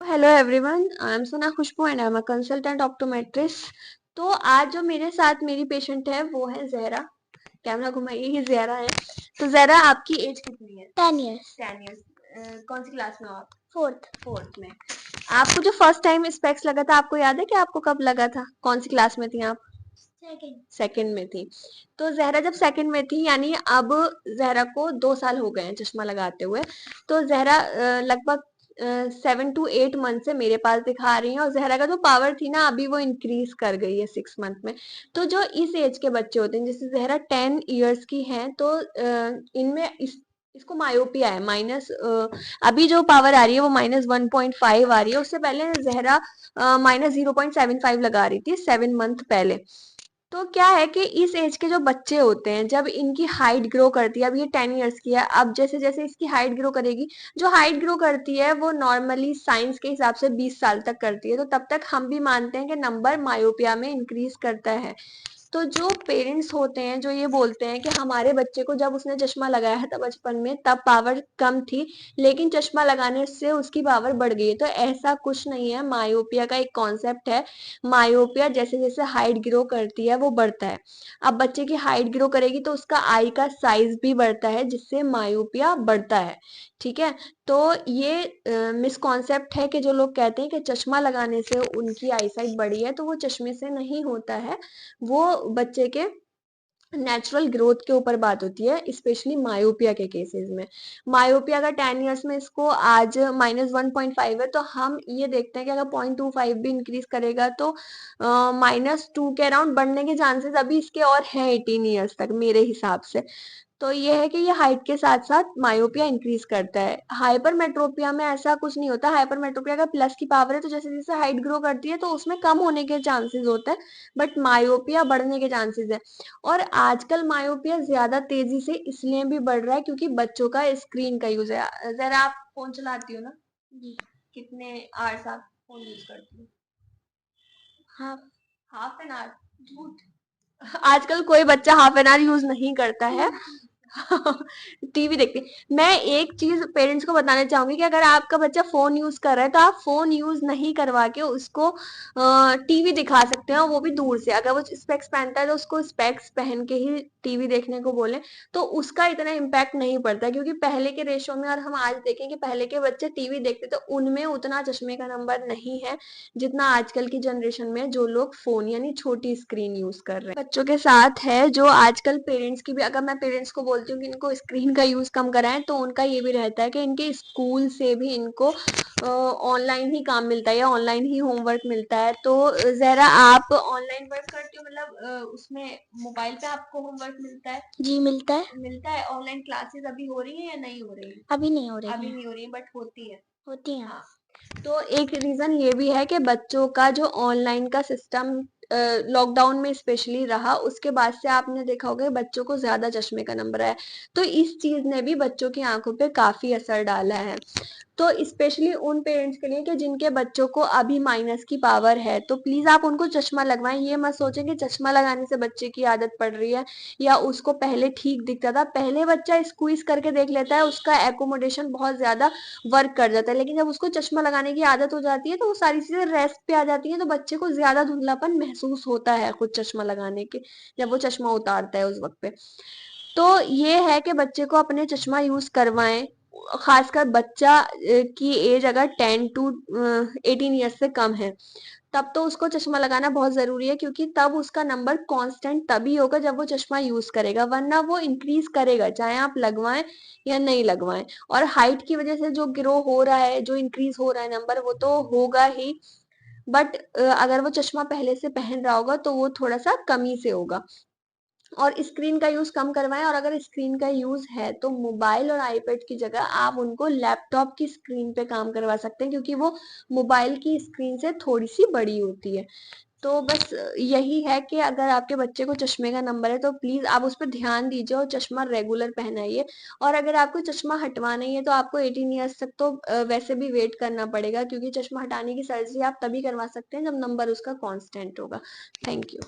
Hello everyone, I am Sona Khushboo and I am a consultant optometrist. तो आज जो मेरे साथ मेरी पेशेंट है वो है जहरा। कैमरा घुमाइए, ये जहरा है। तो जहरा, आपकी एज कितनी है? 10 years। 10 इयर्स। कौन सी क्लास में हो आप? फोर्थ। फोर्थ में। आपको जो फर्स्ट टाइम स्पेक्स लगा था, आपको याद है कि आपको कब लगा था? कौन सी क्लास में थी आप? सेकंड। सेकंड में थी। तो जहरा जब सेकंड में थी, यानी अब जहरा को 2 साल हो गए हैं चश्मा लगाते हुए। तो जहरा लगभग 7 to 8 मंथ से मेरे पास दिखा रही है, और जहरा का जो पावर थी ना, अभी वो इंक्रीज कर गई है 6 मंथ में। तो जो इस एज के बच्चे होते हैं, जैसे जहरा 10 इयर्स की हैं, तो इनमें इसको मायोपिया है माइनस। अभी जो पावर आ रही है वो -1.5 आ रही है। उससे पहले जहरा -0.75 लगा रही थी 7 मंथ पहले। तो क्या है कि इस एज के जो बच्चे होते हैं, जब इनकी हाइट ग्रो करती है, अब ये 10 इयर्स की है, अब जैसे जैसे इसकी हाइट ग्रो करेगी, जो हाइट ग्रो करती है वो नॉर्मली साइंस के हिसाब से 20 साल तक करती है। तो तब तक हम भी मानते हैं कि नंबर मायोपिया में इंक्रीज करता है। तो जो पेरेंट्स होते हैं जो ये बोलते हैं कि हमारे बच्चे को जब उसने चश्मा लगाया था बचपन में, तब पावर कम थी, लेकिन चश्मा लगाने से उसकी पावर बढ़ गई है, तो ऐसा कुछ नहीं है। मायोपिया का एक कॉन्सेप्ट है। मायोपिया जैसे जैसे हाइट ग्रो करती है वो बढ़ता है। अब बच्चे की हाइट ग्रो करेगी तो उसका आई का साइज भी बढ़ता है, जिससे मायोपिया बढ़ता है। ठीक है। तो ये मिसकॉन्सेप्ट है कि जो लोग कहते हैं कि चश्मा लगाने से उनकी आईसाइट बढ़ी है, तो वो चश्मे से नहीं होता है। वो बच्चे के नेचुरल ग्रोथ के ऊपर बात होती है, स्पेशली मायोपिया के केसेस में। मायोपिया का 10 इयर्स में इसको आज -1.5 है, तो हम ये देखते हैं कि अगर 0.25 भी इंक्रीज करेगा तो -2 के अराउंड बढ़ने के चांसेस अभी इसके और हैं 18 इयर्स तक, मेरे हिसाब से। तो ये है कि ये हाइट के साथ साथ मायोपिया इंक्रीज करता है। हाइपरमेट्रोपिया में ऐसा कुछ नहीं होता। हाइपरमेट्रोपिया का प्लस की पावर है, तो जैसे जैसे हाइट ग्रो करती है तो उसमें कम होने के चांसेस होते हैं, बट मायोपिया बढ़ने के चांसेस है। और आजकल मायोपिया ज्यादा तेजी से इसलिए भी बढ़ रहा है क्योंकि बच्चों का स्क्रीन का यूज है। जरा आप फोन चलाती हो ना? जी। कितने आवर्स आप फोन यूज करती हो? हाफ। Half an hour? झूठ। आजकल कोई बच्चा हाफ एन आवर यूज नहीं करता है। टीवी देखते हैं। मैं एक चीज पेरेंट्स को बताना चाहूंगी कि अगर आपका बच्चा फोन यूज कर रहा है तो आप फोन यूज नहीं करवा के उसको टीवी दिखा सकते हो, वो भी दूर से। अगर वो स्पेक्स पहनता है तो उसको स्पेक्स पहन के ही टीवी देखने को बोले, तो उसका इतना इम्पैक्ट नहीं पड़ता, क्योंकि पहले के रेशो में और हम आज देखें कि पहले के बच्चे टीवी देखते तो उनमें उतना चश्मे का नंबर नहीं है जितना आजकल की जनरेशन में जो लोग फोन यानी छोटी स्क्रीन यूज कर रहे हैं। बच्चों के साथ है जो आजकल पेरेंट्स की भी, अगर मैं पेरेंट्स को बोलती हूँ कि इनको स्क्रीन का यूज कम कराएं, तो उनका ये भी रहता है कि इनके स्कूल से भी इनको ऑनलाइन ही काम मिलता है या ऑनलाइन ही होमवर्क मिलता है। तो जरा, आप ऑनलाइन वर्क करती हो, मतलब उसमें मोबाइल पे आपको होमवर्क मिलता है? जी मिलता है। मिलता है। ऑनलाइन क्लासेस अभी हो रही है या नहीं हो रही? अभी नहीं हो रही अभी है। नहीं हो रही, बट होती है। होती है। हाँ। तो एक रीजन ये भी है कि बच्चों का जो ऑनलाइन का सिस्टम लॉकडाउन में स्पेशली रहा, उसके बाद से आपने देखा होगा कि बच्चों को ज्यादा चश्मे का नंबर आया। तो इस चीज ने भी बच्चों की आंखों पे काफी असर डाला है। तो स्पेशली उन पेरेंट्स के लिए कि जिनके बच्चों को अभी माइनस की पावर है, तो प्लीज आप उनको चश्मा लगवाएं। ये मत सोचें कि चश्मा लगाने से बच्चे की आदत पड़ रही है या उसको पहले ठीक दिखता था। पहले बच्चा स्क्वीज करके देख लेता है, उसका एकोमोडेशन बहुत ज्यादा वर्क कर जाता है, लेकिन जब उसको चश्मा लगाने की आदत हो जाती है तो वो सारी चीजें रेस्ट पे आ जाती हैं, तो बच्चे को ज्यादा धुंधलापन महसूस होता है खुद चश्मा लगाने के, जब वो चश्मा उतारता है उस वक्त पे। तो ये है कि बच्चे को अपने चश्मा यूज करवाएं। खासकर बच्चा की एज अगर 10 to 18 ईयर्स से कम है, तब तो उसको चश्मा लगाना बहुत जरूरी है, क्योंकि तब उसका नंबर कांस्टेंट तभी होगा जब वो चश्मा यूज करेगा, वरना वो इंक्रीज करेगा चाहे आप लगवाएं या नहीं लगवाएं। और हाइट की वजह से जो ग्रो हो रहा है, जो इंक्रीज हो रहा है नंबर, वो तो होगा ही, बट अगर वो चश्मा पहले से पहन रहा होगा तो वो थोड़ा सा कमी से होगा। और स्क्रीन का यूज कम करवाएं, और अगर स्क्रीन का यूज है तो मोबाइल और आईपैड की जगह आप उनको लैपटॉप की स्क्रीन पे काम करवा सकते हैं, क्योंकि वो मोबाइल की स्क्रीन से थोड़ी सी बड़ी होती है। तो बस यही है कि अगर आपके बच्चे को चश्मे का नंबर है तो प्लीज आप उस पर ध्यान दीजिए और चश्मा रेगुलर पहनाइए। और अगर आपको चश्मा हटवाना ही है तो आपको 18 ईयर्स तक तो वैसे भी वेट करना पड़ेगा, क्योंकि चश्मा हटाने की सर्जरी आप तभी करवा सकते हैं जब नंबर उसका कांस्टेंट होगा। Thank you.